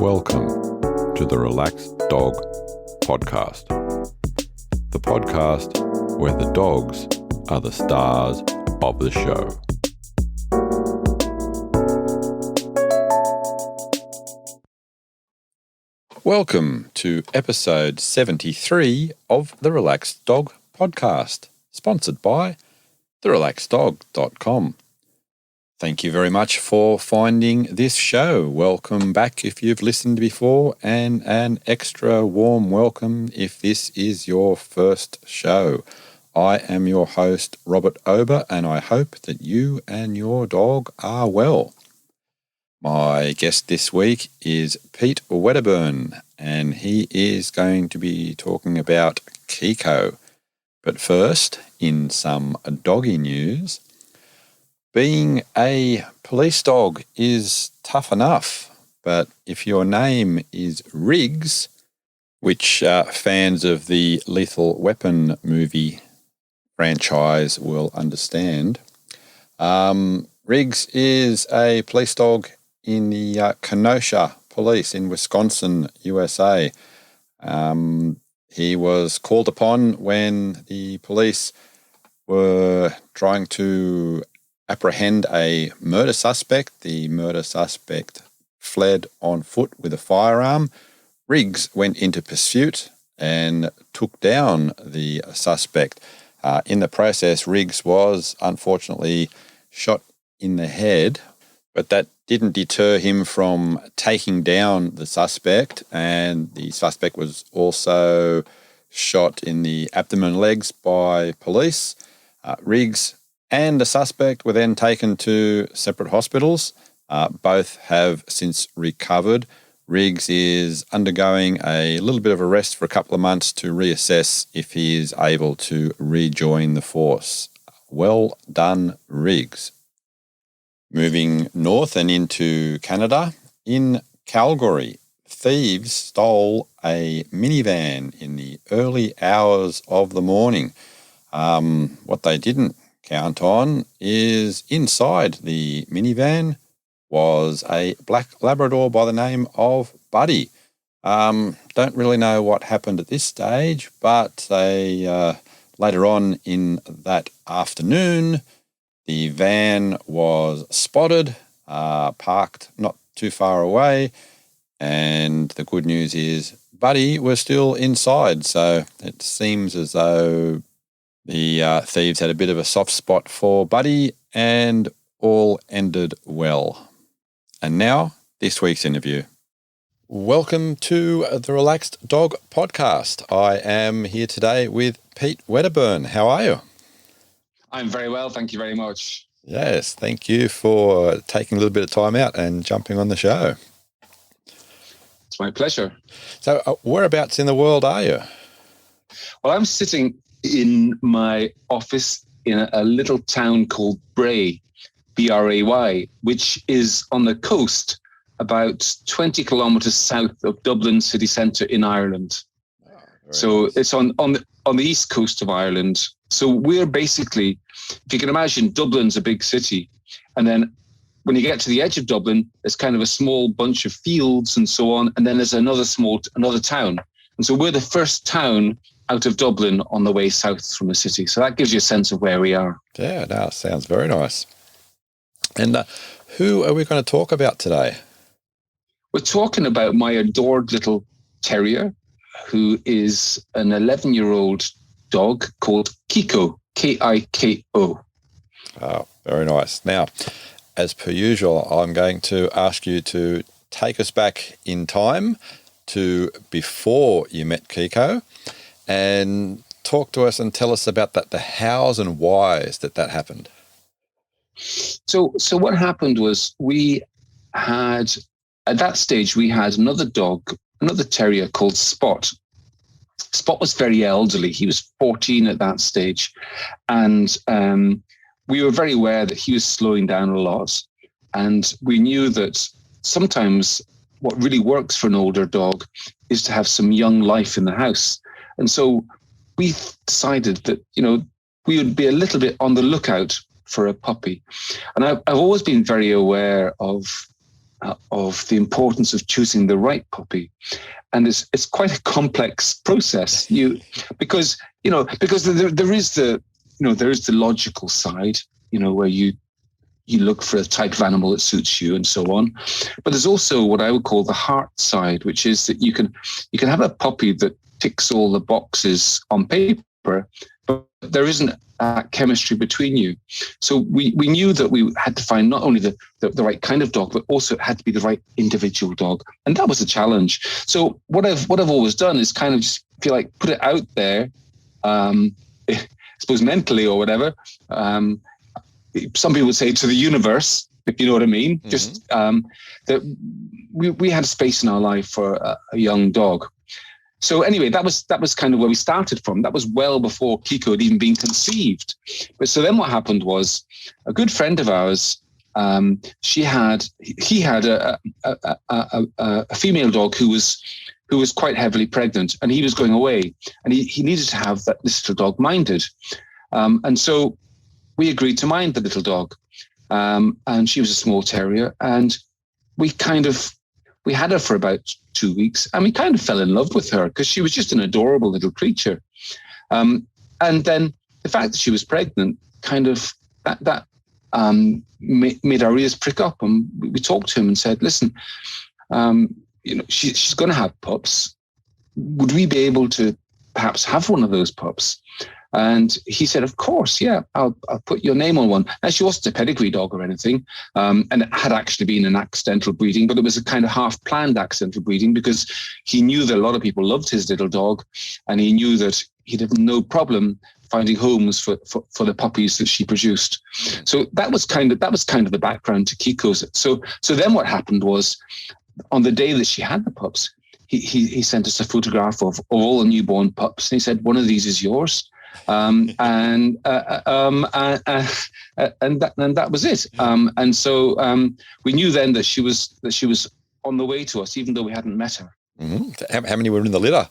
Welcome to the Relaxed Dog Podcast, the podcast where the dogs are the stars of the show. Welcome to episode 73 of the Relaxed Dog Podcast, sponsored by therelaxeddog.com. Thank you very much for finding this show. Welcome back if you've listened before, and an extra warm welcome if this is your first show. I am your host, Robert Ober, and I hope that you and your dog are well. My guest this week is Pete Wedderburn, and he is going to be talking about Kiko. But first, in some doggy news, being a police dog is tough enough, but if your name is Riggs, which fans of the Lethal Weapon movie franchise will understand, Riggs is a police dog in the Kenosha Police in Wisconsin, USA. He was called upon when the police were trying to apprehend a murder suspect. The murder suspect fled on foot with a firearm. Riggs went into pursuit and took down the suspect. In the process, Riggs was unfortunately shot in the head, but that didn't deter him from taking down the suspect, and the suspect was also shot in the abdomen and legs by police. Riggs and the suspect were then taken to separate hospitals. Both have since recovered. Riggs is undergoing a little bit of a rest for a couple of months to reassess if he is able to rejoin the force. Well done, Riggs. Moving north and into Canada, in Calgary, thieves stole a minivan in the early hours of the morning. What they didn't count on is inside the minivan was a black Labrador by the name of Buddy. Don't really know what happened at this stage, but they later on in that afternoon, the van was spotted, parked not too far away, and the good news is Buddy was still inside, so it seems as though the thieves had a bit of a soft spot for Buddy, and all ended well. And now, this week's interview. Welcome to the Relaxed Dog Podcast. I am here today with Pete Wedderburn. How are you? I'm very well, thank you very much. Yes, thank you for taking a little bit of time out and jumping on the show. It's my pleasure. So, whereabouts in the world are you? Well, I'm sitting in my office in a little town called Bray, B-R-A-Y, which is on the coast about 20 kilometres south of Dublin city centre in Ireland. So nice. It's on the east coast of Ireland. So we're basically, if you can imagine, Dublin's a big city. And then when you get to the edge of Dublin, there's kind of a small bunch of fields and so on. And then there's another town. And so we're the first town out of Dublin on the way south from the city. So that gives you a sense of where we are. Yeah, no, sounds very nice. And who are we going to talk about today? We're talking about my adored little Terrier, who is an 11-year-old dog called Kiko, K-I-K-O. Oh, very nice. Now, as per usual, I'm going to ask you to take us back in time to before you met Kiko and talk to us and tell us about the hows and whys that happened. So what happened was at that stage, we had another Terrier called Spot. Spot was very elderly. He was 14 at that stage. And we were very aware that he was slowing down a lot. And we knew that sometimes what really works for an older dog is to have some young life in the house. And so we decided that, we would be a little bit on the lookout for a puppy. And I've always been very aware of of the importance of choosing the right puppy. And it's quite a complex process. Because there is the logical side, where you look for a type of animal that suits you and so on. But there's also what I would call the heart side, which is that you can have a puppy that ticks all the boxes on paper, but there isn't chemistry between you. So we knew that we had to find not only the right kind of dog, but also it had to be the right individual dog. And that was a challenge. So what I've always done is kind of just feel like put it out there, I suppose mentally or whatever. Some people would say to the universe, if you know what I mean, mm-hmm. Just that we had space in our life for a young dog. So anyway, that was kind of where we started from. That was well before Kiko had even been conceived. But so then what happened was a good friend of ours, he had a female dog who was quite heavily pregnant, and he was going away, and he needed to have this little dog minded. And so we agreed to mind the little dog. And she was a small terrier, and we had her for about 2 weeks, and we kind of fell in love with her because she was just an adorable little creature. And then the fact that she was pregnant kind of that made our ears prick up, and we talked to him and said, listen, she's going to have pups. Would we be able to perhaps have one of those pups? And he said, of course, yeah, I'll put your name on one. Now, she wasn't a pedigree dog or anything, and it had actually been an accidental breeding, but it was a kind of half-planned accidental breeding because he knew that a lot of people loved his little dog, and he knew that he'd have no problem finding homes for the puppies that she produced. So that was kind of the background to Kiko's. So then what happened was, on the day that she had the pups, he sent us a photograph of all the newborn pups, and he said, one of these is yours. And that was it. And so we knew then that she was on the way to us, even though we hadn't met her. Mm-hmm. How many were in the litter?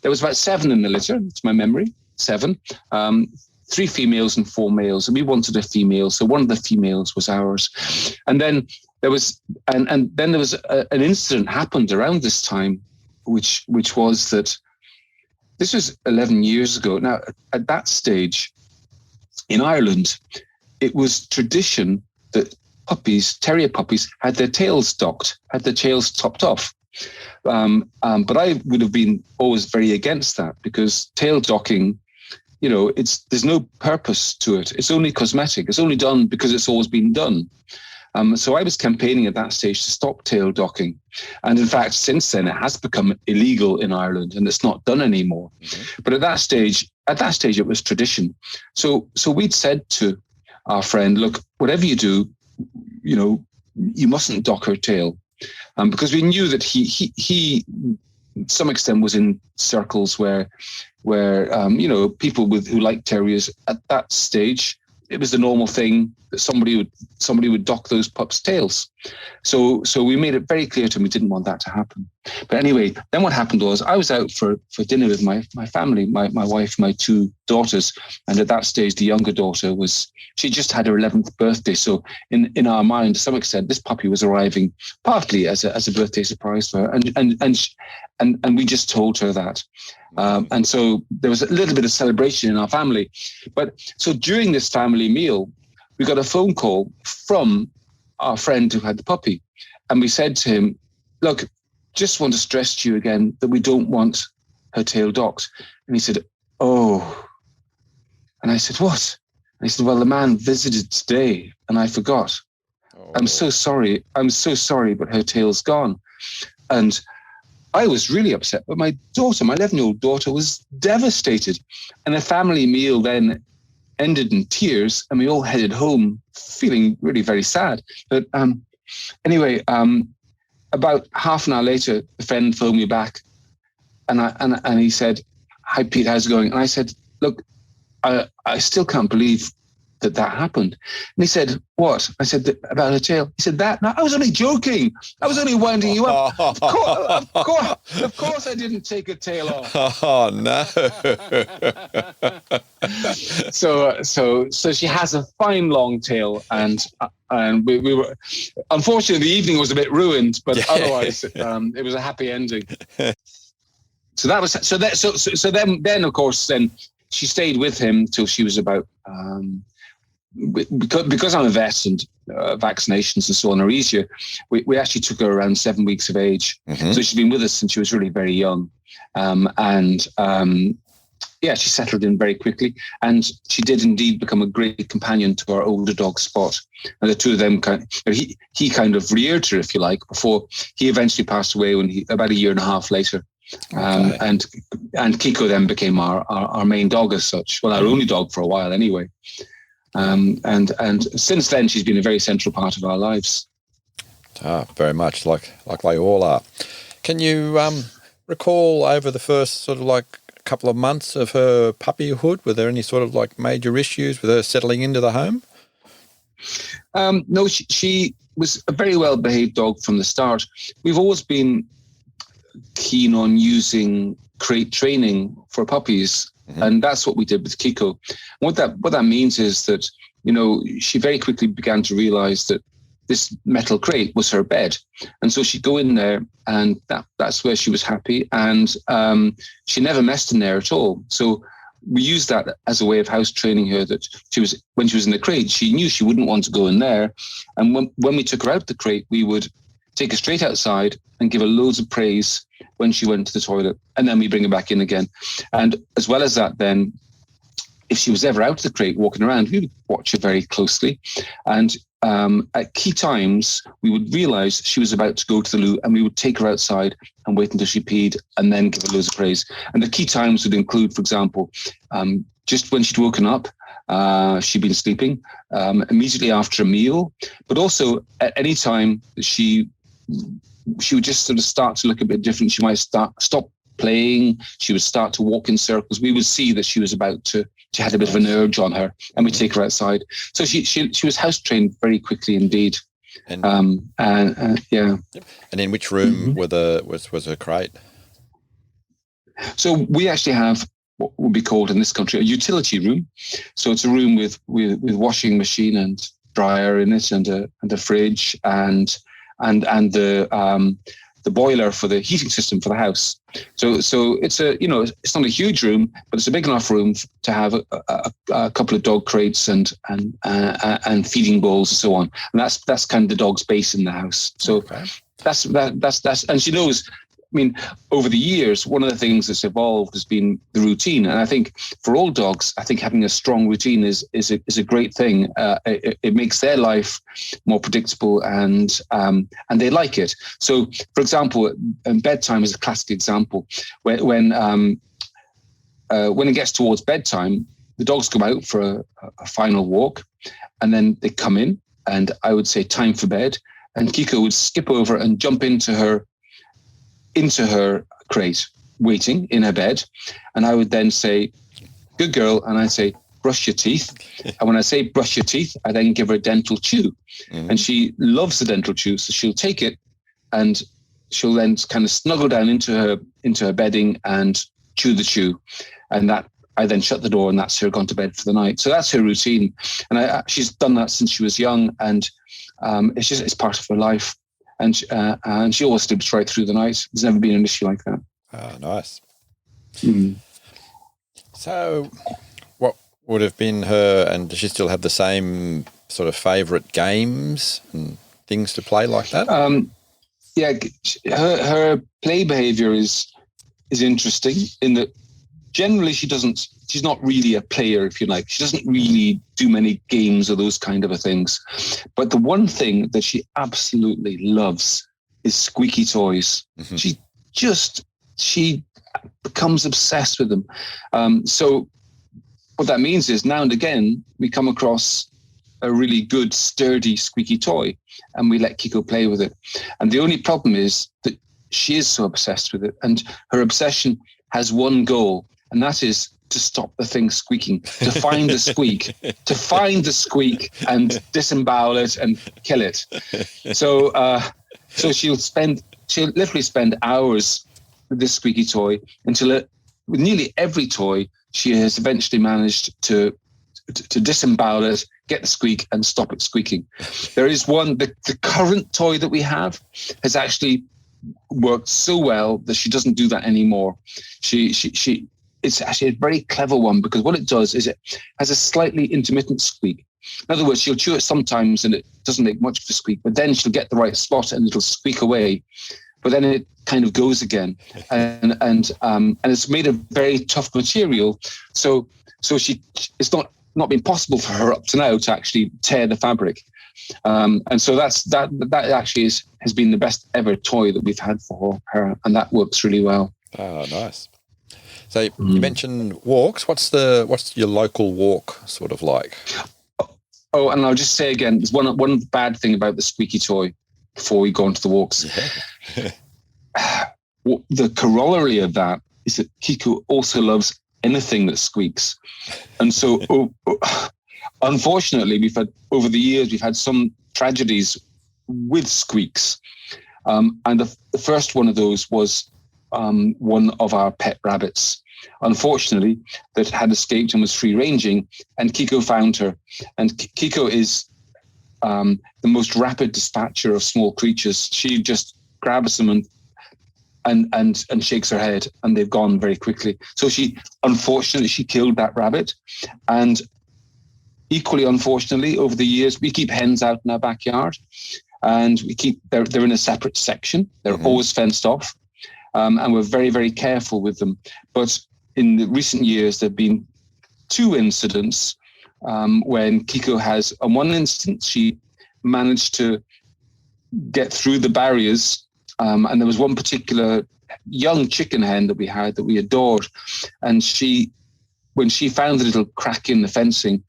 There was about 7 in the litter. It's my memory. 7. 3 females and 4 males, and we wanted a female, so one of the females was ours. And then there was an incident happened around this time, which was that. This was 11 years ago. Now, at that stage, in Ireland, it was tradition that terrier puppies, had their tails docked, had their tails topped off. But I would have been always very against that because tail docking, there's no purpose to it. It's only cosmetic. It's only done because it's always been done. So I was campaigning at that stage to stop tail docking. And in fact, since then, it has become illegal in Ireland and it's not done anymore. Mm-hmm. But at that stage, it was tradition. So we'd said to our friend, look, whatever you do, you mustn't dock her tail. Because we knew that he to some extent was in circles where people who like terriers at that stage, it was the normal thing that somebody would dock those pups' tails. So we made it very clear to him we didn't want that to happen. But anyway, then what happened was I was out for dinner with my family, my wife, my 2 daughters. And at that stage, the younger daughter she just had her 11th birthday. So in our mind, to some extent, this puppy was arriving partly as a birthday surprise for her. And we just told her that. And so there was a little bit of celebration in our family. But so during this family meal, we got a phone call from our friend who had the puppy. And we said to him, look, just want to stress to you again that we don't want her tail docked. And he said, oh. And I said, what? And he said, well, the man visited today and I forgot. Oh. I'm so sorry, but her tail's gone. And I was really upset, but my daughter, my 11-year-old daughter, was devastated. And the family meal then ended in tears, and we all headed home feeling really very sad. But anyway, about half an hour later, the friend phoned me back, and he said, "Hi, Pete, how's it going?" And I said, "Look, I still can't believe that happened. And he said, what? I said, about her tail. He said, that? No, I was only joking. I was only winding you up. Of course I didn't take her tail off. Oh, no. So she has a fine long tail, and we were, unfortunately, the evening was a bit ruined, but otherwise it was a happy ending. So that was then of course she stayed with him till she was about because I'm a vet and vaccinations and so on are easier. We actually took her around 7 weeks of age, so she's been with us since she was really very young, she settled in very quickly, and she did indeed become a great companion to our older dog Spot. And the two of them he kind of reared her, if you like, before he eventually passed away about a year and a half later. Okay. And Kiko then became our main dog as such. Well, our only dog for a while anyway. And since then, she's been a very central part of our lives. Very much like they all are. Can you recall over the first sort of like couple of months of her puppyhood, were there any sort of like major issues with her settling into the home? No, she was a very well-behaved dog from the start. We've always been keen on using crate training for puppies, and that's what we did with Kiko. What that means is that, she very quickly began to realize that this metal crate was her bed, and so she'd go in there, and that's where she was happy, and she never messed in there at all. So we used that as a way of house training her, that when she was in the crate, she knew she wouldn't want to go in there, and when we took her out the crate, we would take her straight outside and give her loads of praise when she went to the toilet, and then we bring her back in again. And as well as that, then if she was ever out of the crate walking around, we would watch her very closely, and at key times, we would realize she was about to go to the loo, and we would take her outside and wait until she peed and then give her loads of praise. And the key times would include, for example, just when she'd woken up, she'd been sleeping, immediately after a meal, but also at any time she would just sort of start to look a bit different. She might stop playing. She would start to walk in circles. We would see that she had a bit of an urge on her, and we'd take her outside. So she was house trained very quickly indeed. And yeah. And in which room was her crate? So we actually have what would be called in this country a utility room. So it's a room with washing machine and dryer in it, and a fridge and the boiler for the heating system for the house. So it's it's not a huge room, but it's a big enough room to have a couple of dog crates and feeding bowls and so on. And that's kind of the dog's base in the house. So okay. that's and she knows. I mean, over the years, one of the things that's evolved has been the routine. And I think for all dogs, I think having a strong routine is a great thing. It makes their life more predictable, and they like it. So, for example, bedtime is a classic example. When it gets towards bedtime, the dogs go out for a final walk, and then they come in, and I would say time for bed. And Kiko would skip over and jump into her crate, waiting in her bed. And I would then say, good girl. And I'd say, brush your teeth. And when I say brush your teeth, I then give her a dental chew. Mm-hmm. And she loves the dental chew. So she'll take it, and she'll then kind of snuggle down into her bedding and chew the chew. And that I then shut the door, and that's her gone to bed for the night. So that's her routine. And she's done that since she was young. And it's part of her life. And she always sleeps right through the night. There's never been an issue like that. Oh, nice. Mm. So what would have been and does she still have the same sort of favourite games and things to play like that? Yeah, her play behaviour is interesting in that generally she's not really a player, if you like. She doesn't really do many games or those kind of things. But the one thing that she absolutely loves is squeaky toys. Mm-hmm. She becomes obsessed with them. So what that means is now and again, we come across a really good, sturdy, squeaky toy, and we let Kiko play with it. And the only problem is that she is so obsessed with it, and her obsession has one goal, and that is to stop the thing squeaking, to find the squeak and disembowel it and kill it. So she'll literally spend hours with this squeaky toy until with nearly every toy, she has eventually managed to disembowel it, get the squeak, and stop it squeaking. There is one, the current toy that we have has actually worked so well that she doesn't do that anymore. It's actually a very clever one, because what it does is it has a slightly intermittent squeak. In other words, she'll chew it sometimes and it doesn't make much of a squeak, but then she'll get the right spot and it'll squeak away. But then it kind of goes again, and it's made of very tough material. So it's not been possible for her up to now to actually tear the fabric. And so that actually has been the best ever toy that we've had for her, and that works really well. Oh, nice. So you mentioned walks. What's your local walk sort of like? Oh, and I'll just say again, there's one bad thing about the squeaky toy before we go on to the walks. Yeah. The corollary of that is that Kiko also loves anything that squeaks. And so, unfortunately, over the years, we've had some tragedies with squeaks. And the first one of those was one of our pet rabbits, unfortunately, that had escaped and was free-ranging, and Kiko found her. And Kiko is the most rapid dispatcher of small creatures. She just grabs them and shakes her head, and they've gone very quickly. So unfortunately, she killed that rabbit. And equally unfortunately, over the years, we keep hens out in our backyard, and they're in a separate section. They're always fenced off, and we're very, very careful with them. But in the recent years, there have been 2 incidents when Kiko has, on one instance, she managed to get through the barriers. And there was one particular young chicken hen that we had that we adored. And when she found the little crack in the fencing,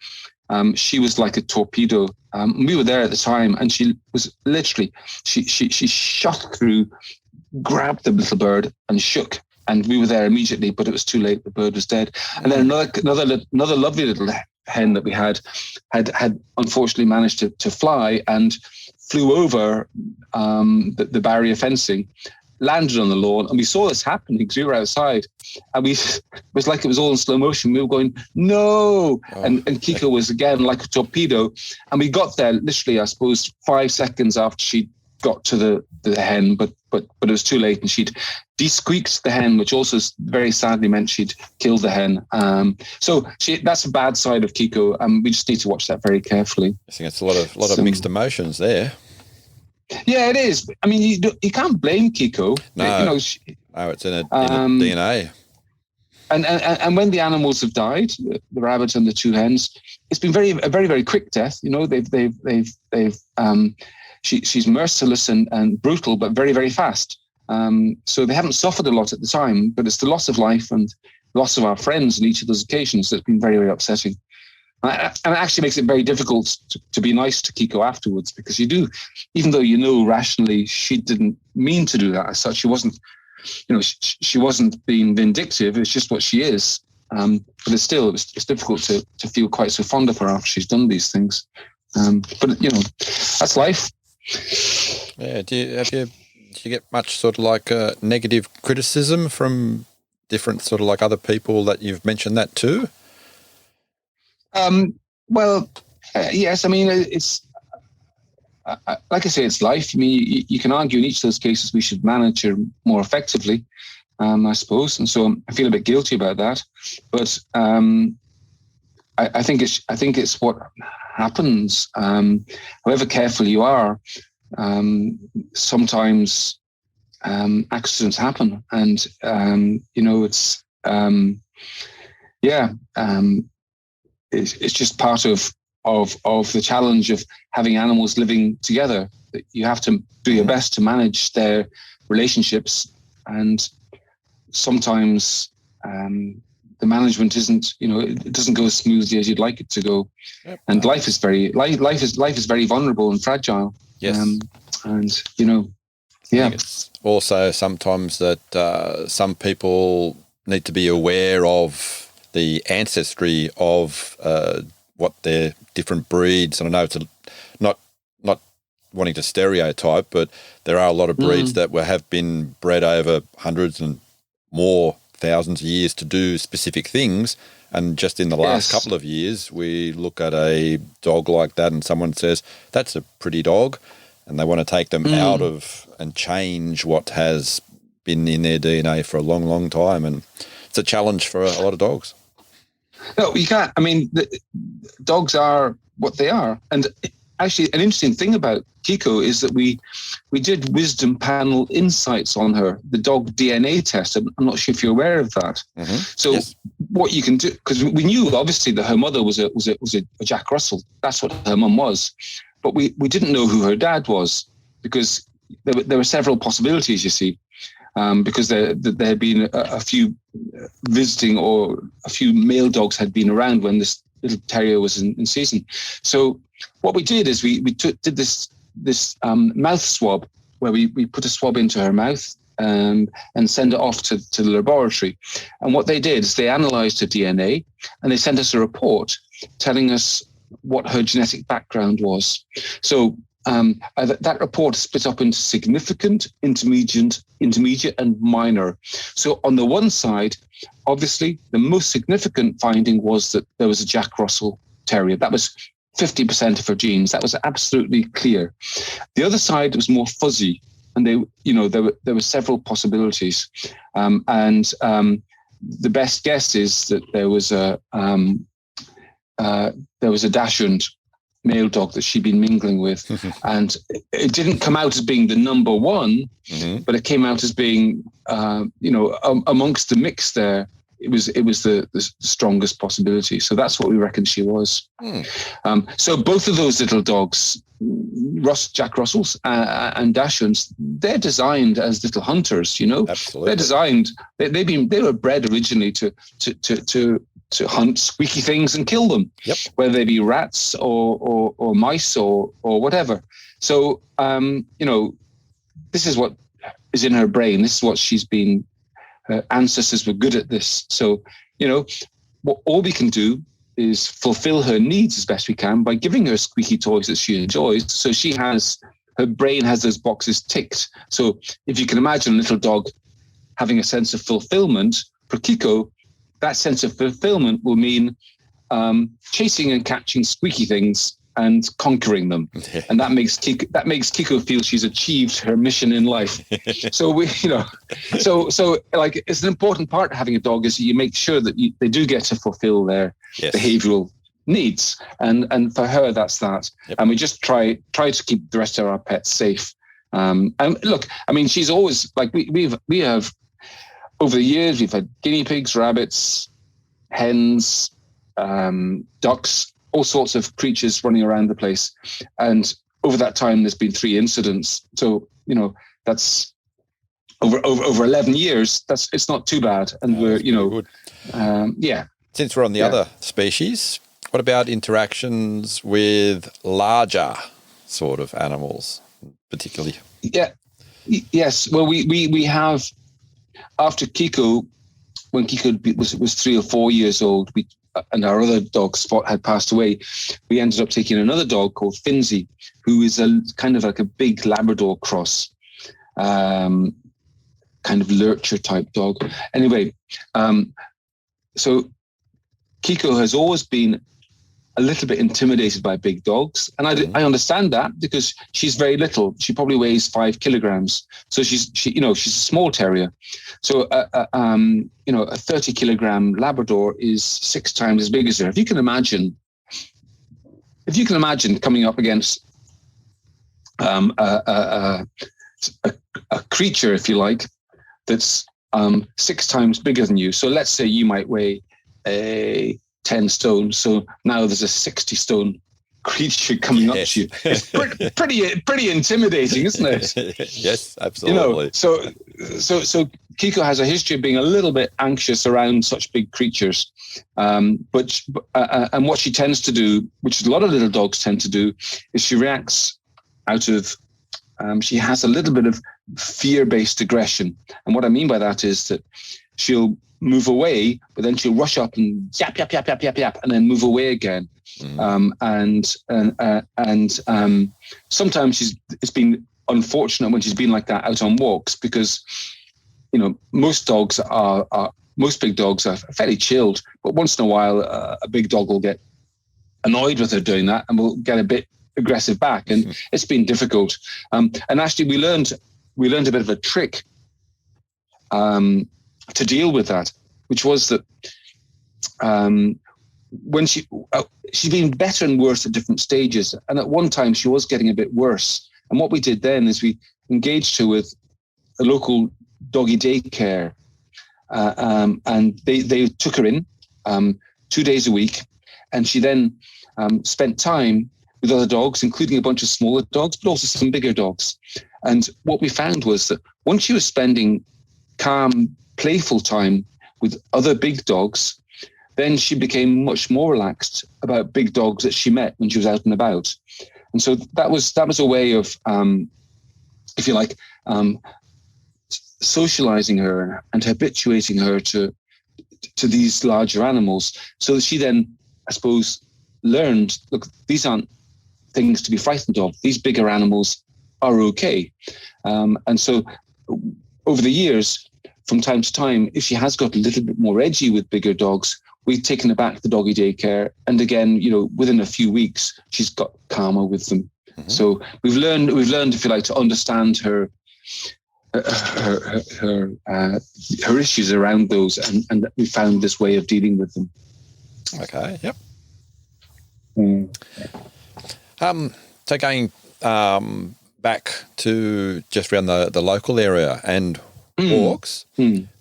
she was like a torpedo. We were there at the time, and she was literally, she shot through, grabbed the little bird and shook. And we were there immediately, but it was too late. The bird was dead. And then another lovely little hen that we had unfortunately managed to fly and flew over the barrier fencing, landed on the lawn, and we saw this happening because we were outside, and it was like it was all in slow motion. We were going, no! Oh. And Kiko was again like a torpedo, and we got there literally, I suppose, 5 seconds after she got to the hen, but it was too late, and she'd de-squeaked the hen, which also very sadly meant she'd killed the hen. So that's a bad side of Kiko, and we just need to watch that very carefully. I think it's a lot of mixed emotions there. Yeah, it is. I mean, you can't blame Kiko. No, it's in a DNA. And when the animals have died, the rabbit and the 2 hens, it's been a very, very quick death. You know, she's merciless and brutal, but very, very fast. So they haven't suffered a lot at the time, but it's the loss of life and loss of our friends on each of those occasions that's been very, very upsetting. And it actually makes it very difficult to be nice to Kiko afterwards, because you do, even though you know rationally she didn't mean to do that as such, she wasn't being vindictive, it's just what she is. But it's difficult to feel quite so fond of her after she's done these things. But that's life. Yeah. Do you get much sort of like negative criticism from different sort of like other people that you've mentioned that to? Well, yes. I mean, it's like I say, it's life. I mean, you can argue in each of those cases we should manage her more effectively, I suppose, and so I feel a bit guilty about that. But I think it's what happens. However careful you are, sometimes accidents happen, and it's just part of the challenge of having animals living together. You have to do your best to manage their relationships, and sometimes the management isn't, it doesn't go as smoothly as you'd like it to go. Yep. And life is very vulnerable and fragile. Yes. Yeah. It's also sometimes that some people need to be aware of the ancestry of what their different breeds. And I know it's not wanting to stereotype, but there are a lot of breeds that have been bred over hundreds and more thousands of years to do specific things. And just in the last couple of years, we look at a dog like that and someone says, that's a pretty dog. And they want to take them out of and change what has been in their DNA for a long, long time. And it's a challenge for a lot of dogs. No, you can't. I mean, dogs are what they are. And actually, an interesting thing about Kiko is that we did wisdom panel insights on her, the dog DNA test. I'm not sure if you're aware of that. Mm-hmm. So what you can do, because we knew obviously that her mother was a Jack Russell. That's what her mum was. But we didn't know who her dad was, because there were several possibilities, you see, because there had been a few visiting, or a few male dogs had been around when this little terrier was in season. So what we did is we did this mouth swab, where we put a swab into her mouth and send it off to the laboratory. And what they did is they analysed her DNA, and they sent us a report telling us what her genetic background was. So that report is split up into significant, intermediate, and minor. So on the one side, obviously, the most significant finding was that there was a Jack Russell Terrier. That was 50% of her genes. That was absolutely clear. The other side was more fuzzy, and there were several possibilities. The best guess is that there was a dachshund male dog that she'd been mingling with, and it didn't come out as being the number one, but it came out as being, amongst the mix there. It was the strongest possibility. So that's what we reckon she was. So both of those little dogs, Jack Russells and Dachshunds, they're designed as little hunters. Absolutely. They're designed. They were bred originally to hunt squeaky things and kill them, whether they be rats or mice or whatever. So this is what is in her brain. This is what she's been. Her ancestors were good at this. So, all we can do is fulfill her needs as best we can by giving her squeaky toys that she enjoys. So her brain has those boxes ticked. So if you can imagine a little dog having a sense of fulfillment, for Kiko, that sense of fulfillment will mean chasing and catching squeaky things and conquering them. And that makes Kiko feel she's achieved her mission in life. So so it's an important part of having a dog is you make sure that they do get to fulfill their behavioral needs. And for her, that's that. And we just try to keep the rest of our pets safe. And look, I mean, she's always we have, over the years, we've had guinea pigs, rabbits, hens, ducks, all sorts of creatures running around the place. And over that time, there's been 3 incidents. So, that's over 11 years. It's not too bad. And we're, good. Since we're on the other species, what about interactions with larger sort of animals, particularly? Yes. Well, we have, after Kiko, when Kiko was 3 or 4 years old, and our other dog Spot had passed away, we ended up taking another dog called Finzi, who is a kind of like a big Labrador cross, kind of lurcher type dog. Anyway, so Kiko has always been a little bit intimidated by big dogs, and I understand that, because she's very little. She probably weighs 5 kilograms, so she's a small terrier. So a 30-kilogram Labrador is 6 times as big as her. If you can imagine coming up against a creature, if you like, that's 6 times bigger than you. So let's say you might weigh 10 stone. So now there's a 60-stone creature coming up to you. It's pretty intimidating, isn't it? Yes, absolutely. So Kiko has a history of being a little bit anxious around such big creatures. But what she tends to do, which a lot of little dogs tend to do, is she reacts out of, she has a little bit of fear-based aggression. And what I mean by that is that she'll move away, but then she'll rush up and yap, yap, yap, yap, yap, yap, and then move away again. Sometimes it's been unfortunate when she's been like that out on walks, because, you know, most big dogs are fairly chilled, but once in a while, a big dog will get annoyed with her doing that and will get a bit aggressive back. And it's been difficult. And actually we learned a bit of a trick to deal with that, which was that when she's been better and worse at different stages. And at one time she was getting a bit worse. And what we did then is we engaged her with a local doggy daycare. And they took her in 2 days a week. And she then spent time with other dogs, including a bunch of smaller dogs, but also some bigger dogs. And what we found was that once she was spending calm, playful time with other big dogs, then she became much more relaxed about big dogs that she met when she was out and about. And so that was a way of, if you like, socializing her and habituating her to these larger animals, so that she then, I suppose, learned, look, these aren't things to be frightened of. These bigger animals are okay. And so over the years, from time to time, if she has got a little bit more edgy with bigger dogs, we've taken her back to the doggy daycare. And again, you know, within a few weeks, she's got calmer with them. Mm-hmm. So we've learned, if you like, to understand her issues around those, and we found this way of dealing with them. Okay. Yep. So going back to just around the local area and walks,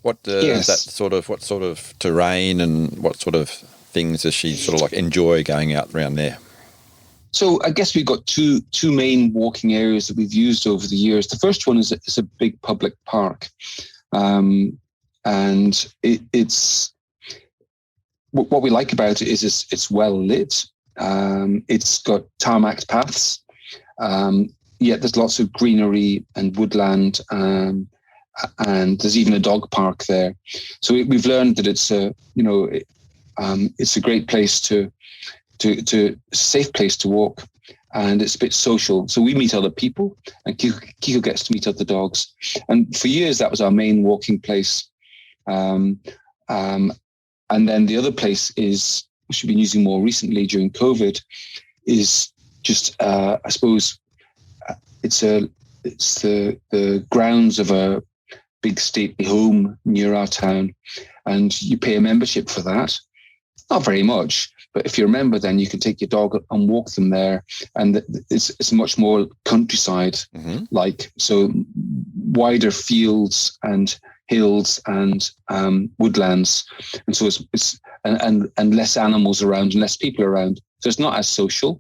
what is that what sort of terrain and what sort of things does she sort of like enjoy going out around there? So I guess we've got two main walking areas that we've used over the years. The first one is a big public park, and it's what we like about it is it's well lit. It's got tarmac paths, yet there's lots of greenery and woodland, and there's even a dog park there. So we've learned that it's a great place to safe place to walk, and it's a bit social. So we meet other people, and Kiko gets to meet other dogs. And for years that was our main walking place. And then the other place is, which we've been using more recently during COVID, is just I suppose it's the grounds of a big stately home near our town, and you pay a membership for that. Not very much, but if you're a member, then you can take your dog and walk them there, and it's much more countryside like. So wider fields and hills and woodlands, and so it's and less animals around and less people around. So it's not as social,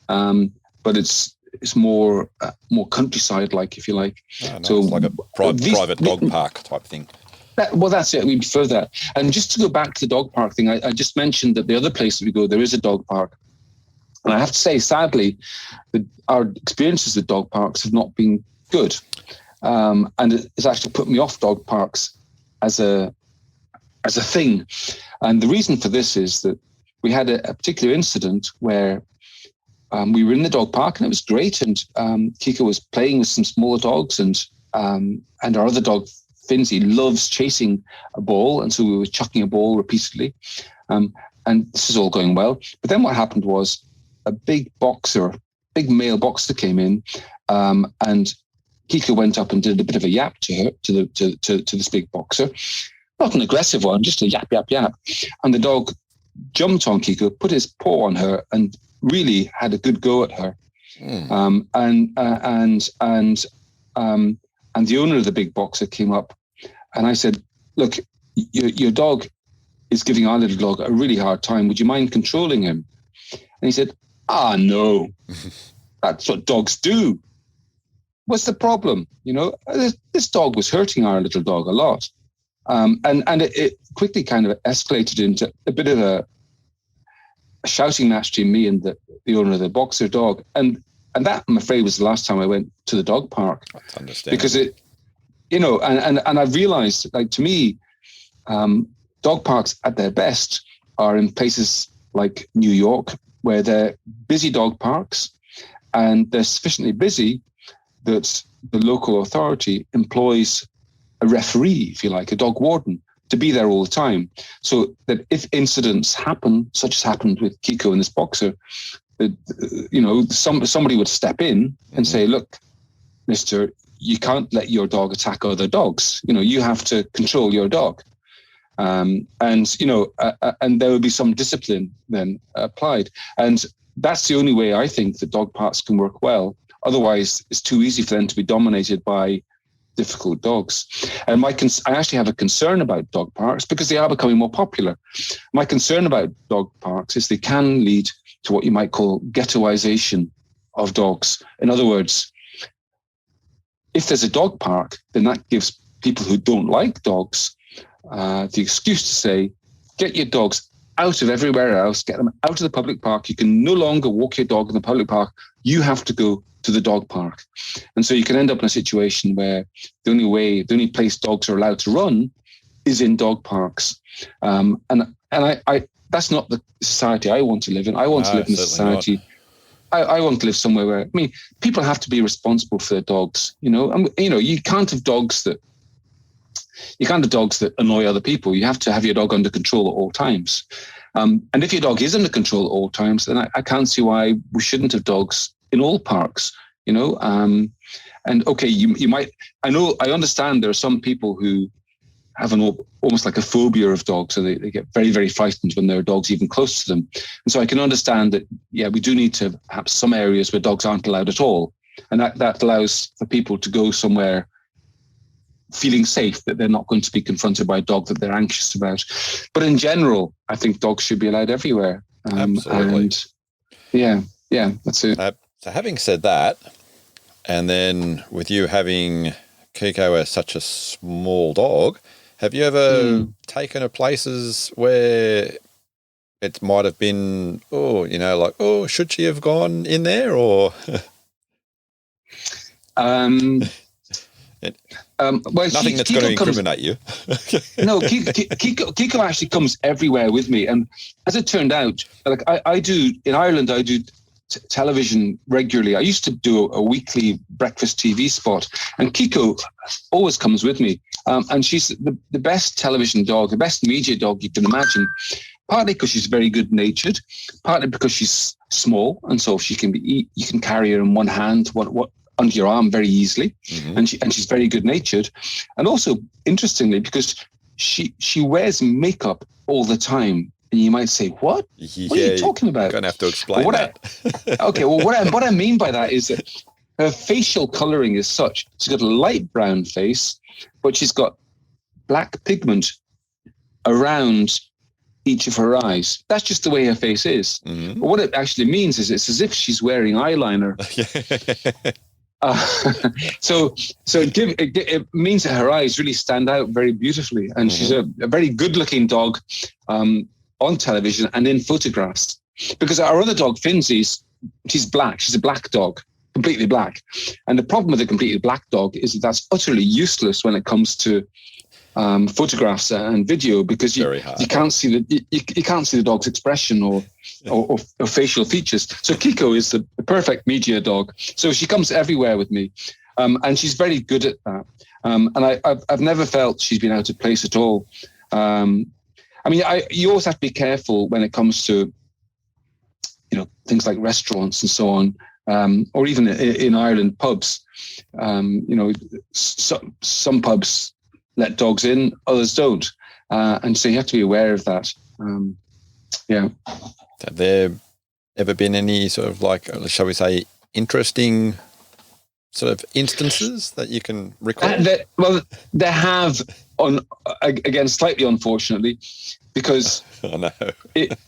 but it's more countryside like, if you like. Oh, nice. So like a private dog park type thing. That's it. We prefer that. And just to go back to the dog park thing, I just mentioned that the other place that we go, there is a dog park. And I have to say, sadly, our experiences with dog parks have not been good. And it's actually put me off dog parks as a thing. And the reason for this is that we had a particular incident where we were in the dog park, and it was great. And Kiko was playing with some smaller dogs, and our other dog, Finzi, loves chasing a ball, and so we were chucking a ball repeatedly, and this is all going well. But then what happened was a big male boxer came in, and Kiko went up and did a bit of a yap to this big boxer, not an aggressive one, just a yap yap yap, and the dog jumped on Kiko, put his paw on her, and really had a good go at her, and the owner of the big boxer came up, and I said, look, your dog is giving our little dog a really hard time. Would you mind controlling him? And he said, no, that's what dogs do. What's the problem? You know, this dog was hurting our little dog a lot. And it quickly kind of escalated into a bit of a shouting match between me and the owner of the boxer dog. And that, I'm afraid, was the last time I went to the dog park. That's understandable. Because and I've realized, like, to me, dog parks at their best are in places like New York, where they're busy dog parks, and they're sufficiently busy that the local authority employs a referee, if you like, a dog warden, to be there all the time. So that if incidents happen, such as happened with Kiko and this boxer, that, somebody would step in and say, look, mister, you can't let your dog attack other dogs. You have to control your dog. And there would be some discipline then applied. And that's the only way I think that dog parks can work well. Otherwise, it's too easy for them to be dominated by difficult dogs. And I actually have a concern about dog parks because they are becoming more popular. My concern about dog parks is they can lead to what you might call ghettoization of dogs. In other words, if there's a dog park, then that gives people who don't like dogs the excuse to say, get your dogs out of everywhere else, get them out of the public park. You can no longer walk your dog in the public park. You have to go to the dog park. And so you can end up in a situation where the only place dogs are allowed to run is in dog parks. And I that's not the society I want to live in. I want to live in a society. I want to live somewhere where, people have to be responsible for their dogs, you can't have dogs that annoy other people. You have to have your dog under control at all times. And if your dog is under control at all times, then I can't see why we shouldn't have dogs in all parks, and okay, you might, I understand there are some people who have almost like a phobia of dogs. So they get very, very frightened when there are dogs even close to them. And so I can understand that, we do need to have some areas where dogs aren't allowed at all. And that allows for people to go somewhere feeling safe, that they're not going to be confronted by a dog that they're anxious about. But in general, I think dogs should be allowed everywhere. Absolutely. And that's it. So having said that, and then with you having Kiko as such a small dog, have you ever taken her places where it might have been, should she have gone in there, or? Well, nothing that's going to incriminate you. No, Kiko actually comes everywhere with me, and as it turned out, like I do in Ireland, I do television regularly. I used to do a weekly breakfast TV spot, and Kiko always comes with me. And she's the best television dog, the best media dog you can imagine, partly because she's very good natured, partly because she's small. And so you can carry her in one hand, what under your arm very easily. Mm-hmm. And she's very good natured. And also, interestingly, because she wears makeup all the time. And you might say, what? What are you talking about? You're going to have to explain that. Okay, well, what I mean by that is that her facial coloring is such. She's got a light brown face, but she's got black pigment around each of her eyes. That's just the way her face is. Mm-hmm. But what it actually means is it's as if she's wearing eyeliner. So it means that her eyes really stand out very beautifully. And she's a very good-looking dog on television and in photographs. Because our other dog, Finzi, she's black. She's a black dog, completely black. And the problem with a completely black dog is that that's utterly useless when it comes to photographs and video, because you can't see the dog's expression or facial features. So Kiko is the perfect media dog. So she comes everywhere with me, and she's very good at that. And I've never felt she's been out of place at all. You always have to be careful when it comes to, things like restaurants and so on, or even in Ireland, pubs. Some pubs let dogs in, others don't. And so you have to be aware of that. Have there ever been any sort of shall we say, interesting sort of instances that you can recall? There have, again, slightly unfortunately, because I know. If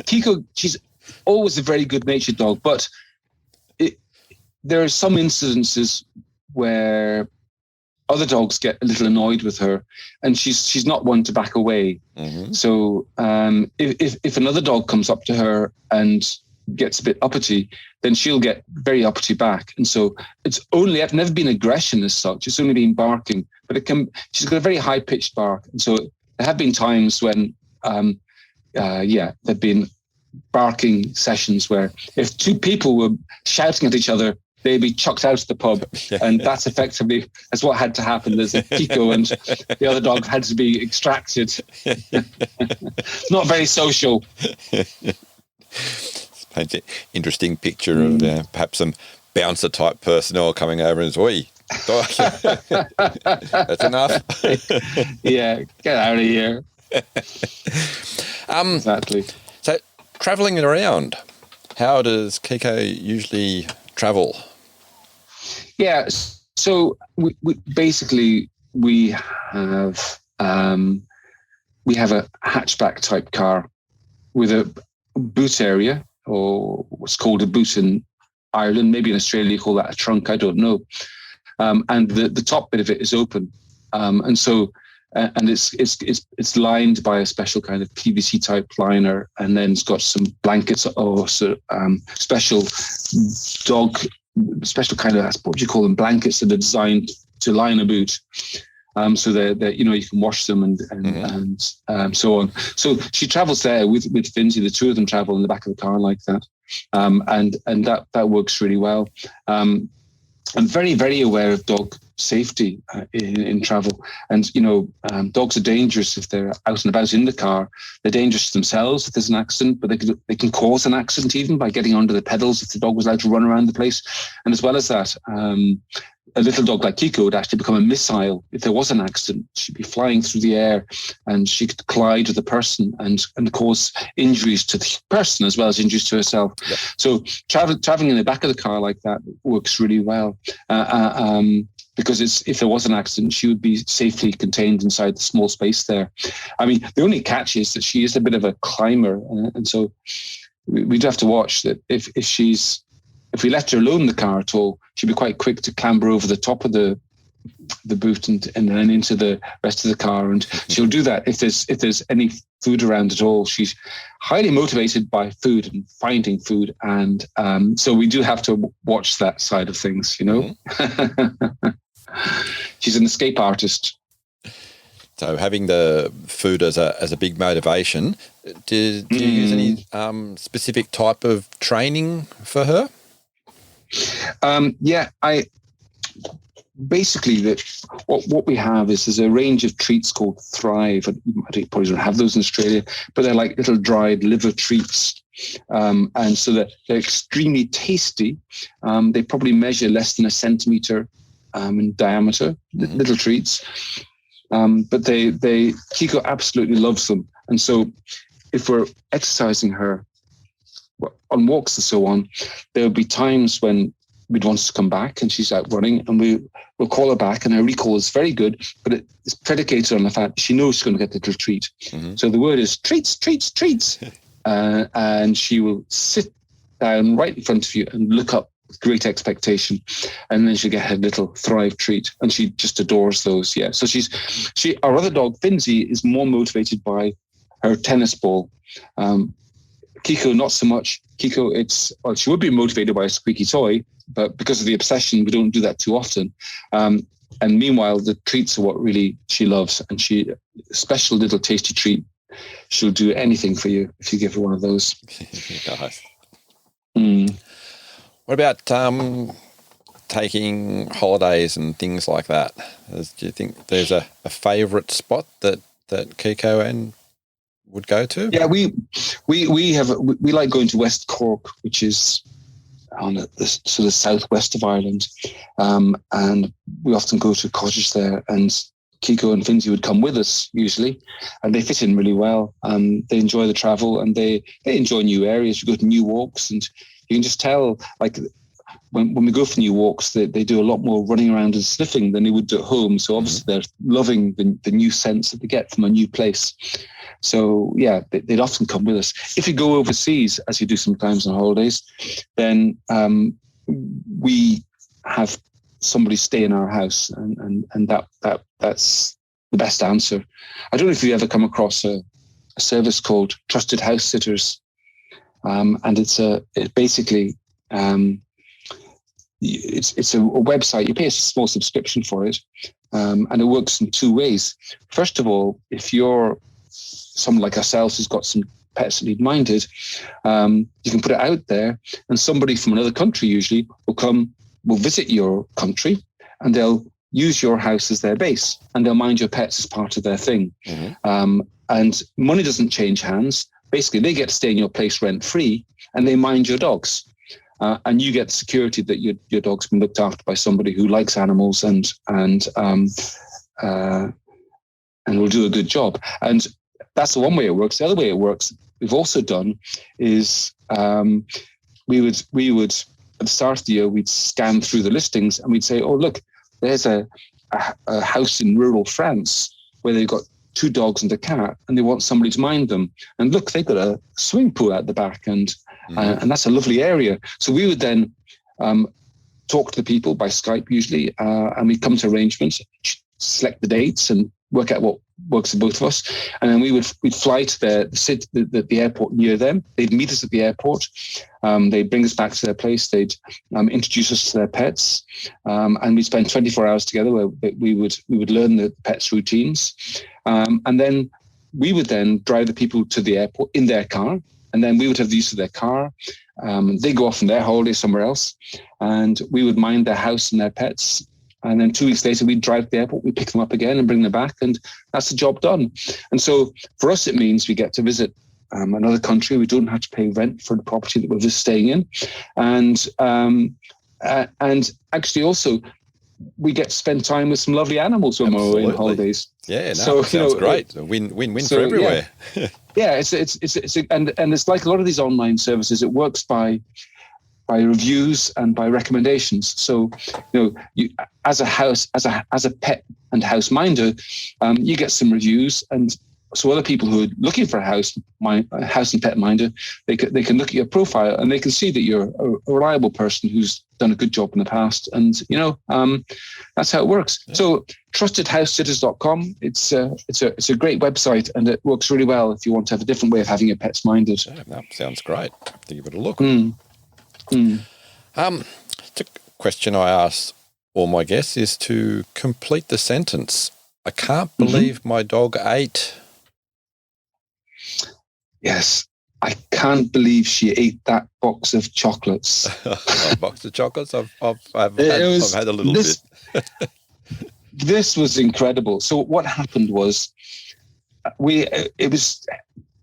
Kiko, she's always a very good-natured dog, but there are some incidences where other dogs get a little annoyed with her, and she's not one to back away. Mm-hmm. So if another dog comes up to her and gets a bit uppity, then she'll get very uppity back. And so I've never been aggression as such. It's only been barking, but she's got a very high pitched bark. And so there have been times when, there've been barking sessions where if two people were shouting at each other, they'd be chucked out of the pub. And that's what had to happen. There's a Kiko and the other dog had to be extracted. Not very social. Paints an interesting picture of perhaps some bouncer type personnel coming over and says, "Oi, that's enough." Yeah, get out of here. Exactly. So, travelling around, how does Kiko usually travel? Yeah, so we basically have a hatchback type car with a boot area, or what's called a boot in Ireland. Maybe in Australia you call that a trunk, I don't know. And the top bit of it is open. And it's lined by a special kind of PVC type liner, and then it's got some blankets or special kind of, what do you call them, blankets that are designed to line a boot. So that you can wash them and so on. So she travels there with Finzi. The two of them travel in the back of the car like that, and that works really well. I'm very, very aware of dog safety in travel, and dogs are dangerous if they're out and about in the car. They're dangerous themselves if there's an accident, but they can cause an accident even by getting under the pedals if the dog was allowed to run around the place. And as well as that, a little dog like Kiko would actually become a missile if there was an accident. She'd be flying through the air and she could collide with the person and cause injuries to the person as well as injuries to herself. Yep. So traveling in the back of the car like that works really well. Because if there was an accident, she would be safely contained inside the small space there. I mean, the only catch is that she is a bit of a climber. And so we'd have to watch that if we left her alone in the car at all, she'd be quite quick to clamber over the top of the boot and then into the rest of the car. And she'll do that if there's any food around at all. She's highly motivated by food and finding food. And so we do have to watch that side of things, Mm-hmm. She's an escape artist. So having the food as a big motivation, do you use any specific type of training for her? I basically what we have is a range of treats called Thrive. I probably don't have those in Australia, but they're like little dried liver treats, and so they're extremely tasty. They probably measure less than a centimeter in diameter, little treats, but Kiko absolutely loves them. And so if we're exercising her on walks and so on, there'll be times when we'd want her to come back and she's out running, and we'll call her back, and her recall is very good, but it's predicated on the fact she knows she's going to get the little treat. Mm-hmm. So the word is treats, treats, treats. And she will sit down right in front of you and look up with great expectation, and then she'll get her little Thrive treat, and she just adores those. Yeah. So our other dog, Finzi, is more motivated by her tennis ball. Kiko, not so much. Kiko, she would be motivated by a squeaky toy, but because of the obsession, we don't do that too often. And meanwhile, the treats are what really she loves, and a special little tasty treat. She'll do anything for you if you give her one of those. Nice. What about taking holidays and things like that? Do you think there's a favourite spot that Kiko would go to? Yeah, we like going to West Cork, which is on the sort of southwest of Ireland, and we often go to a cottage there, and Kiko and Finzi would come with us usually, and they fit in really well. They enjoy the travel, and they enjoy new areas. We go to new walks, and you can just tell, like, when we go for new walks, they do a lot more running around and sniffing than they would do at home. So obviously they're loving the new sense that they get from a new place. So yeah, they'd often come with us. If you go overseas, as you do sometimes on holidays, then we have somebody stay in our house, and that's the best answer. I don't know if you ever come across a service called Trusted House Sitters. and it's a website. You pay a small subscription for it, and it works in two ways. First of all, if you're someone like ourselves who's got some pets that need minded, you can put it out there, and somebody from another country usually will visit your country, and they'll use your house as their base, and they'll mind your pets as part of their thing. Mm-hmm. And money doesn't change hands. Basically, they get to stay in your place rent-free, and they mind your dogs. And you get the security that your dog's been looked after by somebody who likes animals and will do a good job. And that's the one way it works. The other way it works, we've also done, is we would at the start of the year, we'd scan through the listings and we'd say, oh, look, there's a house in rural France where they've got 2 dogs and a cat, and they want somebody to mind them. And look, they've got a swimming pool out the back, and that's a lovely area. So we would then talk to the people by Skype usually, and we'd come to arrangements, select the dates, and work out what works for both of us. And then we'd fly to the airport near them. They'd meet us at the airport. They'd bring us back to their place. They'd introduce us to their pets, and we'd spend 24 hours together where we would learn the pets' routines. And then we would then drive the people to the airport in their car, and then we would have the use of their car. They go off on their holiday somewhere else, and we would mind their house and their pets. And then 2 weeks later, we'd drive to the airport, we'd pick them up again and bring them back, and that's the job done. And so for us, it means we get to visit another country. We don't have to pay rent for the property that we're just staying in. And actually also, we get to spend time with some lovely animals when we're away on holidays. Yeah, no, sounds great. Win-win for everywhere. Yeah, it's it's like a lot of these online services. It works by reviews and by recommendations. So, you as a pet and house minder, you get some reviews, and so other people who are looking for a house and pet minder, they can look at your profile and they can see that you're a reliable person who's done a good job in the past, and that's how it works. Yeah. So trustedhousesitters.com, it's a great website, and it works really well if you want to have a different way of having your pets minded. Yeah, that sounds great. I have to give it a look. It's a question I ask all my guests is to complete the sentence. I can't believe my dog ate. Yes, I can't believe she ate that box of chocolates. A box of chocolates? I've had a little bit. This was incredible. So what happened was, it was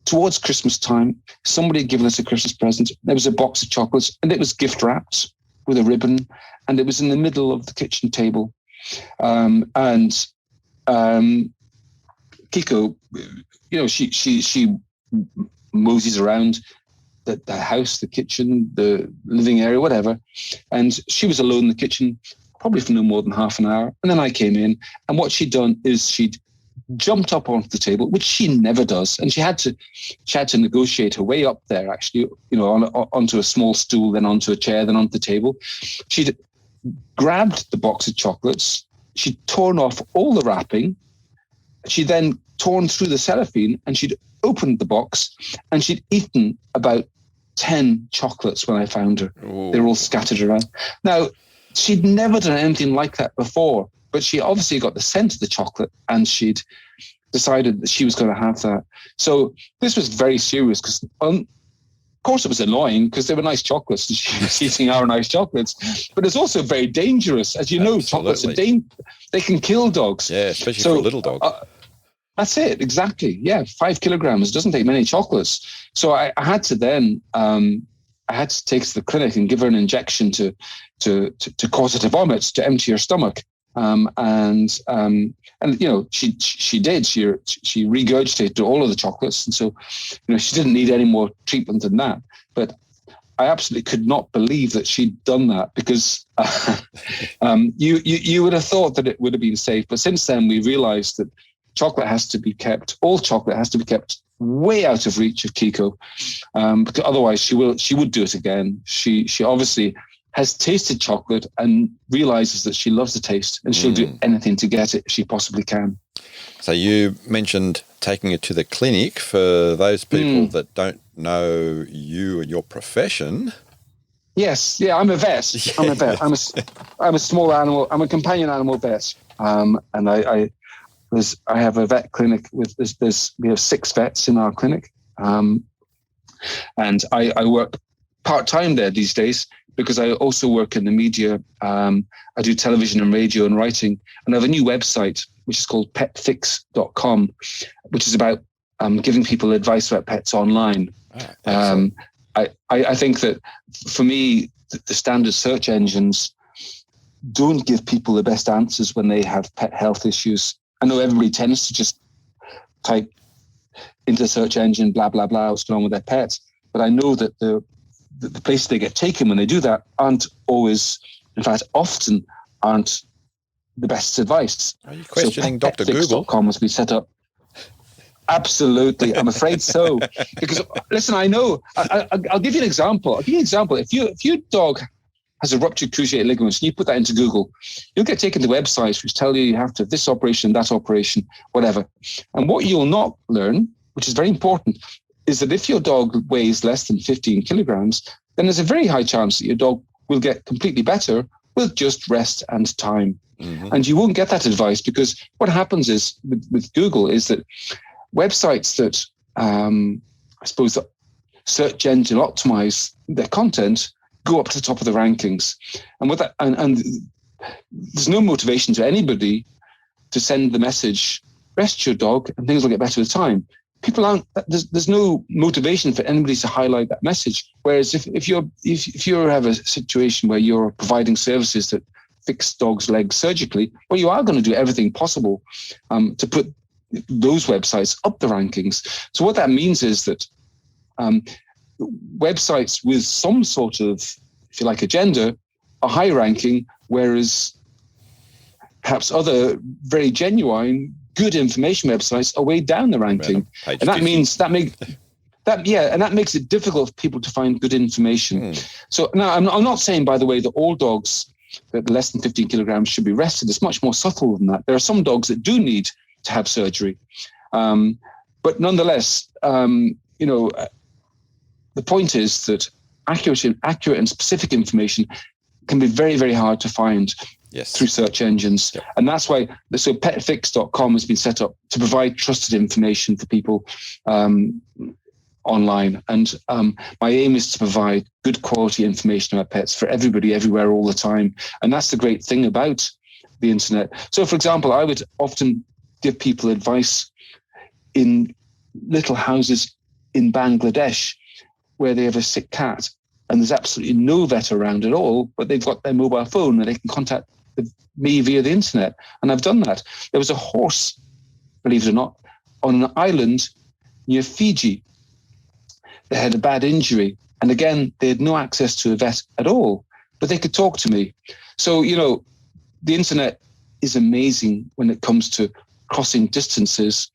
towards Christmas time. Somebody had given us a Christmas present. There was a box of chocolates, and it was gift wrapped with a ribbon, and it was in the middle of the kitchen table. And Kiko, she moseys around the house, the kitchen, the living area, whatever. And she was alone in the kitchen, probably for no more than half an hour. And then I came in, and what she'd done is she'd jumped up onto the table, which she never does. And she had to negotiate her way up there, actually, onto a small stool, then onto a chair, then onto the table. She'd grabbed the box of chocolates. She'd torn off all the wrapping. She'd then torn through the cellophane, and she'd opened the box, and she'd eaten about 10 chocolates when I found her. Ooh. They were all scattered around. Now, she'd never done anything like that before, but she obviously got the scent of the chocolate, and she'd decided that she was going to have that. So this was very serious, because of course it was annoying, because they were nice chocolates, and she was eating our nice chocolates, but it's also very dangerous. As you know, chocolates are they can kill dogs. Yeah, especially for a little dog. That's it, exactly. Yeah, 5 kilograms. It doesn't take many chocolates. So I had to then, I had to take her to the clinic and give her an injection to cause her to vomit, to empty her stomach. And she did. She regurgitated all of the chocolates, and so she didn't need any more treatment than that. But I absolutely could not believe that she'd done that, because you would have thought that it would have been safe. But since then, we realised that all chocolate has to be kept way out of reach of Kiko, because otherwise she would do it again. She obviously has tasted chocolate and realizes that she loves the taste, and she'll do anything to get it if she possibly can. So you mentioned taking it to the clinic. For those people that don't know you and your profession. Yes, yeah, I'm a vet. I'm a vet. I'm a small animal. I'm a companion animal vet. And I have a vet clinic with we have 6 vets in our clinic. And I work part-time there these days because I also work in the media. I do television and radio and writing, and I have a new website which is called petfix.com, which is about giving people advice about pets online. I think that for me, the standard search engines don't give people the best answers when they have pet health issues. I know everybody tends to just type into the search engine, blah, blah, blah, what's going on with their pets. But I know that the places they get taken when they do that aren't always, in fact, often aren't the best advice. Are you questioning Dr. Google? Petfix.com has been set up. Absolutely. I'm afraid so. Because, listen, I know. I'll give you an example. If your dog has a ruptured cruciate ligaments, and you put that into Google, you'll get taken to websites which tell you have to have this operation, that operation, whatever. And what you'll not learn, which is very important, is that if your dog weighs less than 15 kilograms, then there's a very high chance that your dog will get completely better with just rest and time. Mm-hmm. And you won't get that advice because what happens is with Google is that websites that I suppose that search engine optimize their content go up to the top of the rankings. And with that, and there's no motivation to anybody to send the message, rest your dog and things will get better with time. People aren't, there's no motivation for anybody to highlight that message. Whereas if you have a situation where you're providing services that fix dogs' legs surgically, well, you are going to do everything possible to put those websites up the rankings. So what that means is that websites with some sort of, if you like, agenda are high ranking, whereas perhaps other very genuine, good information websites are way down the ranking. And that means that makes it difficult for people to find good information. So now I'm not saying, by the way, that all dogs that are less than 15 kilograms should be rested. It's much more subtle than that. There are some dogs that do need to have surgery. But nonetheless, the point is that accurate and specific information can be very, very hard to find through search engines. Yep. And that's why, so petfix.com has been set up to provide trusted information for people online. And my aim is to provide good quality information about pets for everybody, everywhere, all the time. And that's the great thing about the internet. So, for example, I would often give people advice in little houses in Bangladesh where they have a sick cat and there's absolutely no vet around at all, but they've got their mobile phone and they can contact me via the internet. And I've done that. There was a horse, believe it or not, on an island near Fiji that had a bad injury. And again, they had no access to a vet at all, but they could talk to me. So, the internet is amazing when it comes to crossing distances,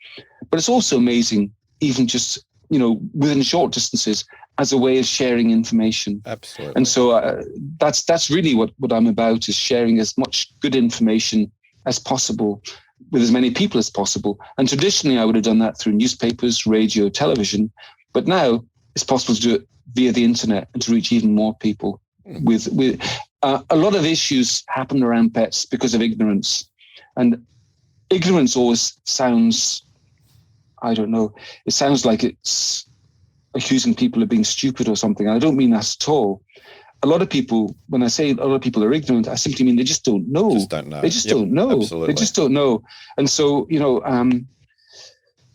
but it's also amazing even just, within short distances as a way of sharing information. Absolutely. And so that's really what I'm about, is sharing as much good information as possible with as many people as possible. And traditionally, I would have done that through newspapers, radio, television, but now it's possible to do it via the internet and to reach even more people. With a lot of issues happen around pets because of ignorance, and ignorance always sounds, I don't know, it sounds like it's accusing people of being stupid or something. I don't mean that at all. A lot of people, when I say a lot of people are ignorant, I simply mean they just don't know. They just don't know. Absolutely. They just don't know. And so,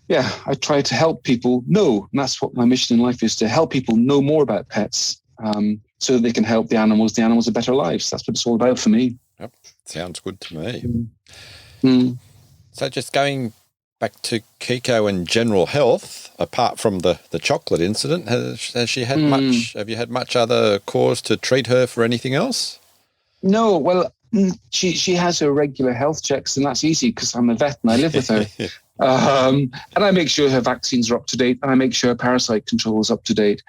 I try to help people know. And that's what my mission in life is, to help people know more about pets so that they can help the animals have better lives. That's what it's all about for me. Yep. Sounds good to me. So just going back to Kiko and general health, apart from the chocolate incident, has she had much? Have you had much other cause to treat her for anything else? No, well, she has her regular health checks, and that's easy because I'm a vet and I live with her. And I make sure her vaccines are up to date, and I make sure her parasite control is up to date.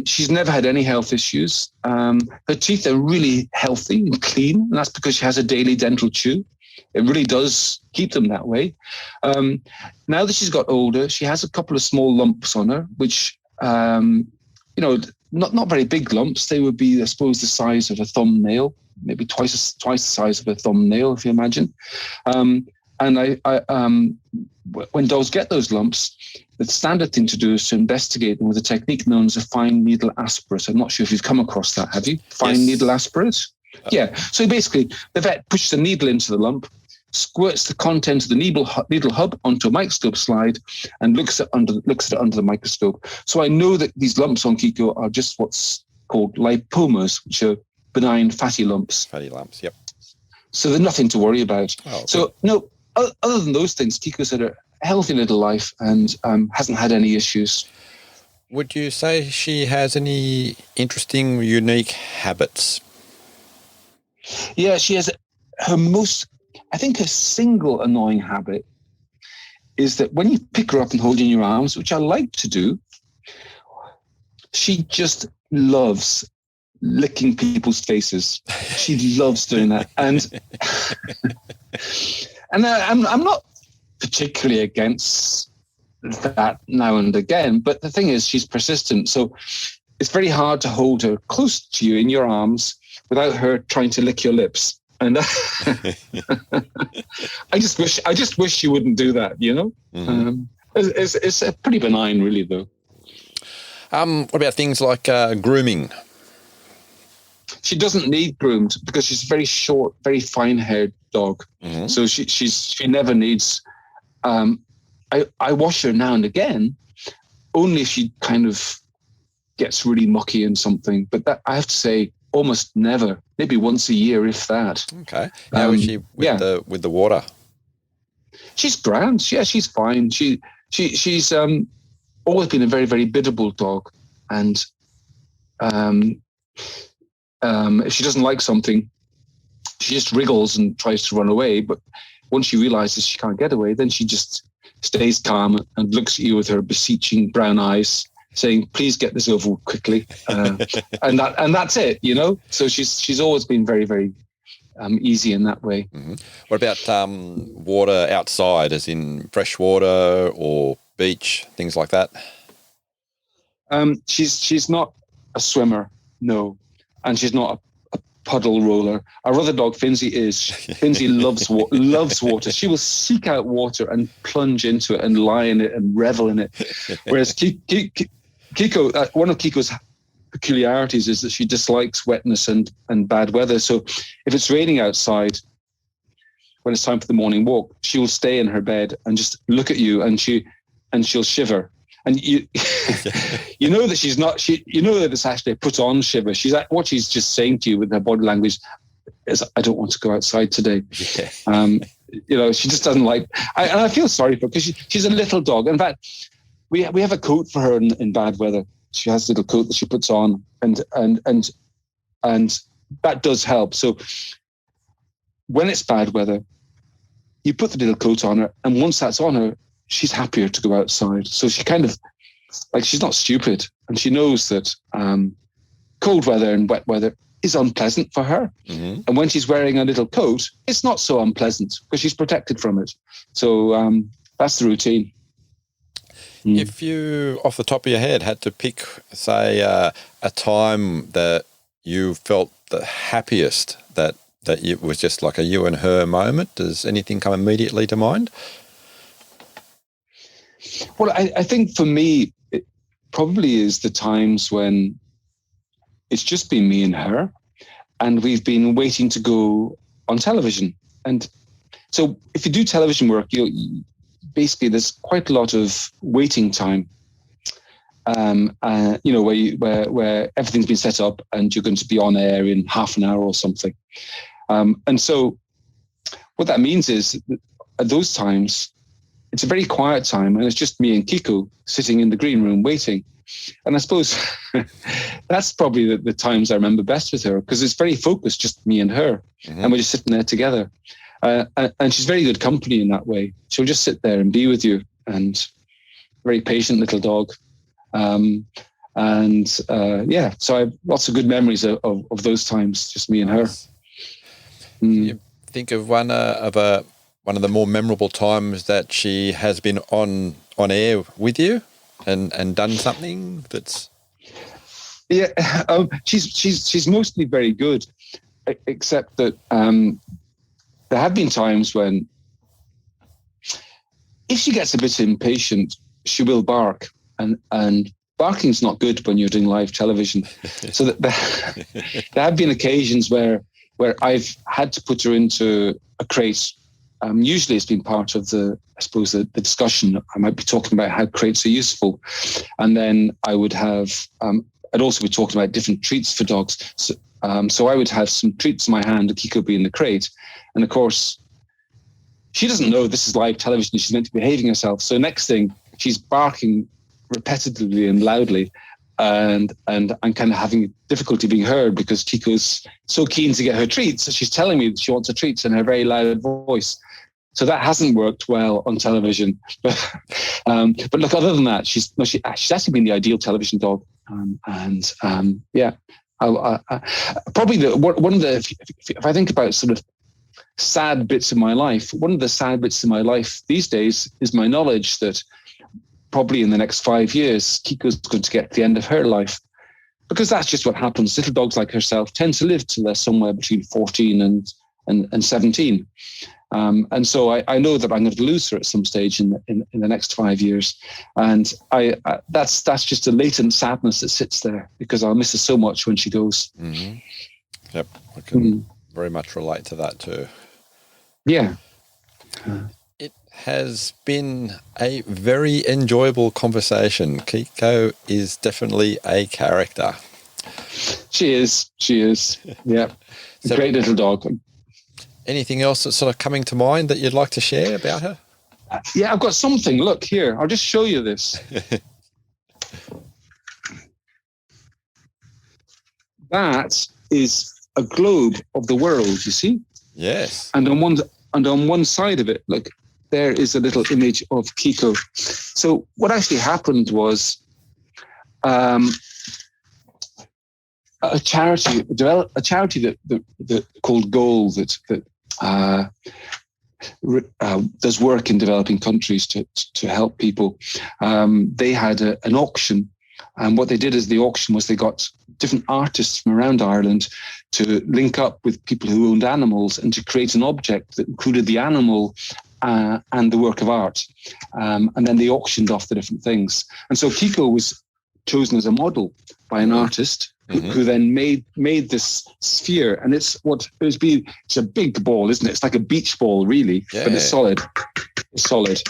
She's never had any health issues. Her teeth are really healthy and clean, and that's because she has a daily dental chew. It really does keep them that way. Now that she's got older, she has a couple of small lumps on her, which, not very big lumps. They would be, I suppose, the size of a thumbnail, maybe twice the size of a thumbnail, if you imagine. And when dogs get those lumps, the standard thing to do is to investigate them with a technique known as a fine needle aspirate. I'm not sure if you've come across that, have you? Fine needle aspirate? Yeah. So basically, the vet pushes the needle into the lump, squirts the content of the needle hub onto a microscope slide, and looks at it under the microscope. So I know that these lumps on Kiko are just what's called lipomas, which are benign fatty lumps. Fatty lumps, yep. So there's nothing to worry about. Oh, so no, other than those things, Kiko's had a healthy little life and hasn't had any issues. Would you say she has any interesting, unique habits? Yeah, she has her single annoying habit is that when you pick her up and hold her in your arms, which I like to do, she just loves licking people's faces. She loves doing that. And I'm not particularly against that now and again, but the thing is she's persistent. So it's very hard to hold her close to you in your arms without her trying to lick your lips. And I just wish she wouldn't do that, you know? Mm-hmm. It's pretty benign, really, though. What about things like grooming? She doesn't need groomed because she's a very short, very fine-haired dog. Mm-hmm. So she never needs. I wash her now and again, only if she kind of gets really mucky in something. But that I have to say, almost never. Maybe once a year, if that. Okay. How is she with the water? She's grand. Yeah, she's fine. She's always been a very, very biddable dog, and if she doesn't like something, she just wriggles and tries to run away. But once she realizes she can't get away, then she just stays calm and looks at you with her beseeching brown eyes, saying, "Please get this over quickly," and that's it, you know. So she's always been very, very easy in that way. Mm-hmm. What about water outside, as in fresh water or beach, things like that? She's not a swimmer, no, and she's not a puddle roller. Our other dog, Finzi, is. Finzi loves water. She will seek out water and plunge into it and lie in it and revel in it. Whereas Kiko, one of Kiko's peculiarities is that she dislikes wetness and bad weather. So if it's raining outside, when it's time for the morning walk, she will stay in her bed and just look at you, and she'll shiver. And you know that she's not. You know that it's actually a put-on shiver. What she's just saying to you with her body language is, "I don't want to go outside today." Yeah. She just doesn't like. And I feel sorry for her because she's a little dog. In fact, we have a coat for her in bad weather. She has a little coat that she puts on, and that does help. So when it's bad weather, you put the little coat on her, and once that's on her, she's happier to go outside. So she kind of, she's not stupid, and she knows that cold weather and wet weather is unpleasant for her. Mm-hmm. And when she's wearing a little coat, it's not so unpleasant because she's protected from it. So that's the routine. If you, off the top of your head, had to pick, say, a time that you felt the happiest, that it was just like a you and her moment, does anything come immediately to mind? Well, I think for me, it probably is the times when it's just been me and her, and we've been waiting to go on television. And so if you do television work, basically there's quite a lot of waiting time, where everything's been set up and you're going to be on air in half an hour or something. And so what that means is that at those times, it's a very quiet time, and it's just me and Kiko sitting in the green room waiting. And I suppose that's probably the times I remember best with her, because it's very focused, just me and her, mm-hmm. and we're just sitting there together. And she's very good company in that way. She'll just sit there and be with you, and very patient little dog. So I have lots of good memories of those times, just me and her. You think of one of the more memorable times that she has been on air with you and done something that's? Yeah, she's mostly very good, except that there have been times when, if she gets a bit impatient, she will bark, and barking's not good when you're doing live television. So that there have been occasions where I've had to put her into a crate. Usually it's been part of the discussion. I might be talking about how crates are useful. And then I would have, I'd also be talking about different treats for dogs. So I would have some treats in my hand, and Kiko be in the crate. And of course, she doesn't know this is live television. She's meant to be behaving herself. So next thing, she's barking repetitively and loudly. And I'm kind of having difficulty being heard because Kiko's so keen to get her treats. So she's telling me that she wants her treats in her very loud voice. So that hasn't worked well on television. But look, other than that, she's actually been the ideal television dog. Yeah, probably one of the, if I think about sort of sad bits of my life, one of the sad bits of my life these days is my knowledge that probably in the next 5 years, Kiko's going to get to the end of her life, because that's just what happens. Little dogs like herself tend to live till they're somewhere between 14 and 17. And so I know that I'm going to lose her at some stage in the next 5 years. And that's just a latent sadness that sits there, because I'll miss her so much when she goes. Mm-hmm. Yep, I can very much relate to that too. Yeah. It has been a very enjoyable conversation. Kiko is definitely a character. She is. Yeah. So, great little dog. Anything else that's sort of coming to mind that you'd like to share about her? Yeah, I've got something. Look here. I'll just show you this. That is a globe of the world, you see? Yes. And on one side of it, look, there is a little image of Kiko. So what actually happened was a charity that called Goal that does work in developing countries to help people. They had an auction, and what they did as the auction was they got different artists from around Ireland to link up with people who owned animals and to create an object that included the animal and the work of art. And then they auctioned off the different things. And so Kiko was chosen as a model by an artist who then made this sphere. And it's a big ball, isn't it? It's like a beach ball, really, but it's solid. It's solid.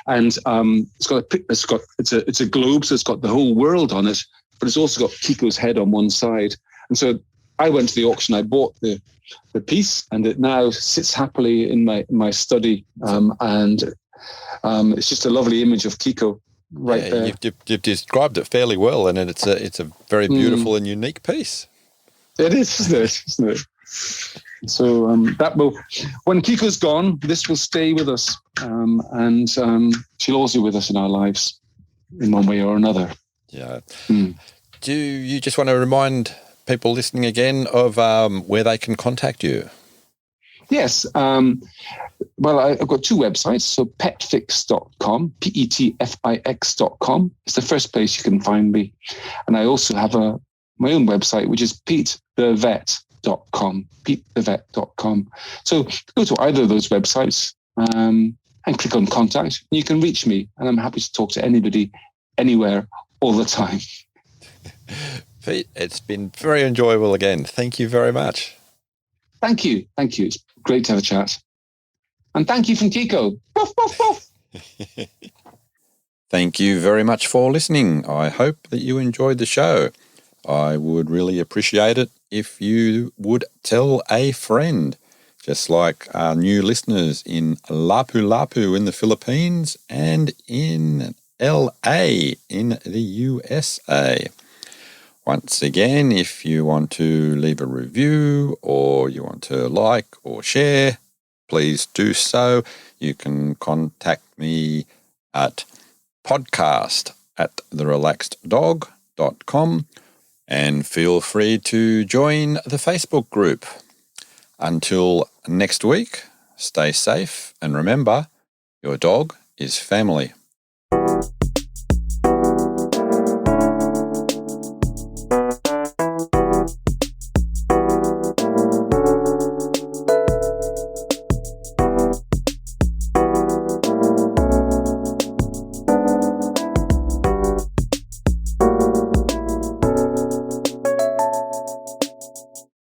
And it's a globe, so it's got the whole world on it, but it's also got Kiko's head on one side. And so I went to the auction, I bought the piece, and it now sits happily in my study. And it's just a lovely image of Kiko there. You've described it fairly well, and it's a very beautiful and unique piece. It is, isn't it? So when Kiko's gone, this will stay with us, and she'll also be with us in our lives in one way or another. Yeah. Do you just want to remind people listening again of where they can contact you? Yes. Well, I've got two websites. So petfix.com, petfix.com. It's the first place you can find me. And I also have my own website, which is petethevet.com, petethevet.com. So go to either of those websites and click on contact. You can reach me, and I'm happy to talk to anybody, anywhere, all the time. Pete, it's been very enjoyable again. Thank you very much. Thank you. It's great to have a chat. And thank you from Kiko. Woof, woof, woof. Thank you very much for listening. I hope that you enjoyed the show. I would really appreciate it if you would tell a friend, just like our new listeners in Lapu-Lapu in the Philippines and in LA in the USA. Once again, if you want to leave a review or you want to like or share, please do so. You can contact me at podcast@therelaxeddog.com and feel free to join the Facebook group. Until next week, stay safe and remember, your dog is family.